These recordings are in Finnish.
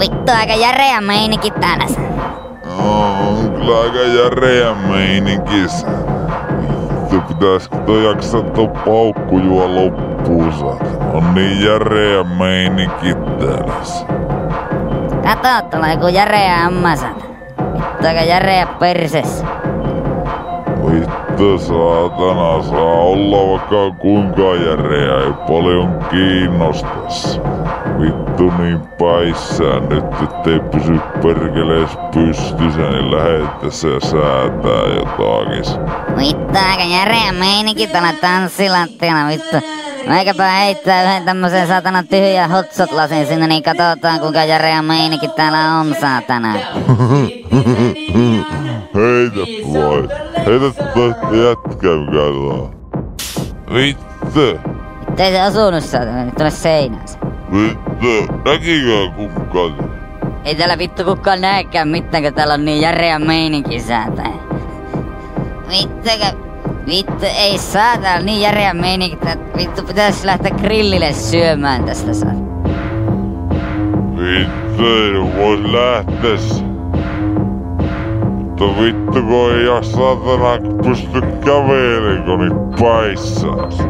Vittu aika järeä meininki tänäs. On kyllä aika järeä meininkissä. Vittu pitäisikö toi jaksaa tuo paukku juo loppuunsa. On niin järeä meininki tänäs. Kato, tuolla on joku järeä ammasat. Vittu aika järeä perses. Vittu saatana, saa olla vaikka kuinka järeä, ei paljon kiinnostas. Vittu niin päissään nyt, ettei pysy perkelees pystyssä, niin lähettäessä ja säätää jotakin. Vittu aika järeä meininki tuolla tanssilattialla, vittu. Meikäpä heittää yhden tämmösen saatana tyhjän hotsot-lasin sinne, niin katsotaan kuinka järeä meininki täällä on, saatana. Heitä vai. Heitä toista jätkää mikä tuo. Vittu. Vittu ei se osunut saatana, nyt tuonne seinään. Vittu. Näkikö kukaan? Ei täällä vittu kukaan näekään mitään, kun täällä on niin järeä meininki, saatana. Vittu ei saa täällä niin järeä meininki, että vittu pitäis lähteä grillille syömään tästä saa. Vittu ei vois lähtes. Mutta vittu kun ei oo saatana pysty kävelemään kun niin päissäs.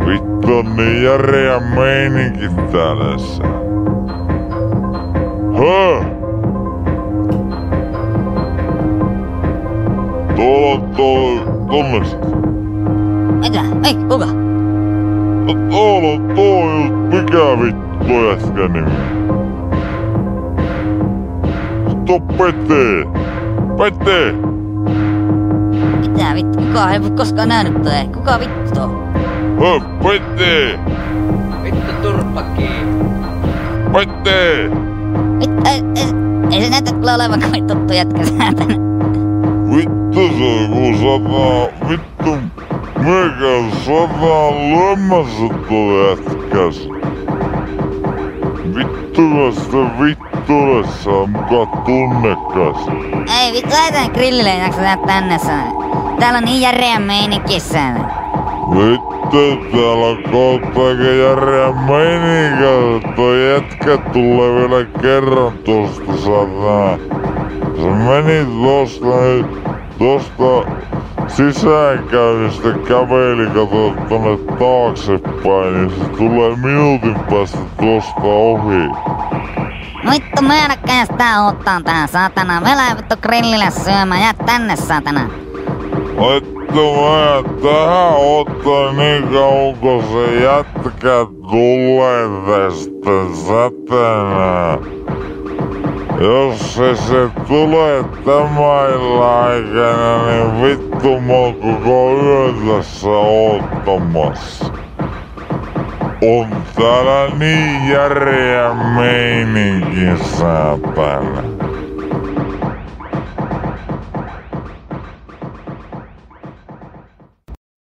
Vittu on niin järeä meininki tänässä. Tuolla on tonnes. Mitä? Ei, kuka? Tuolla on just mikä vittu jätkä nimi. Tuo Pete. Pete! Mitä vittu? Kuka ei koskaan nähnyt toi? Kuka vittu tuo? Pete! Vittu turpakii. Pete! Ei se näytä kyllä olevan kovin tuttu jätkä saatana. Vittu se kun sataa vittu meikä sataa lyömässä tuo jätkäs. Vittu sitä vittuudessa on muka tunnekas. Ei vittu, lähetään grillille, ei jaksa tehdä tänne saatana. Täällä on niin järeä meininki saatana. Vittu täällä on kohta aika järeä meininkä. Toi jätkä tulee vielä kerran tosta saatana. Se meni tosta sisäänkäynnistä käveli kato tonne taaksepäin, niin se tulee minuutin päästä tosta ohi. No vittu, mä ainakaan sitä odottaa tähän saatana. Me lähden vittu grillille syömään, jää tänne saatana. Vittu mä jään tähän ottaa niin kauan kun se jätkä tulee tästä satana. Jos se tulee tämän illan aikana, niin vittu mä oon koko yön tässä oottamassa. On täällä niin järeä meininki saatana.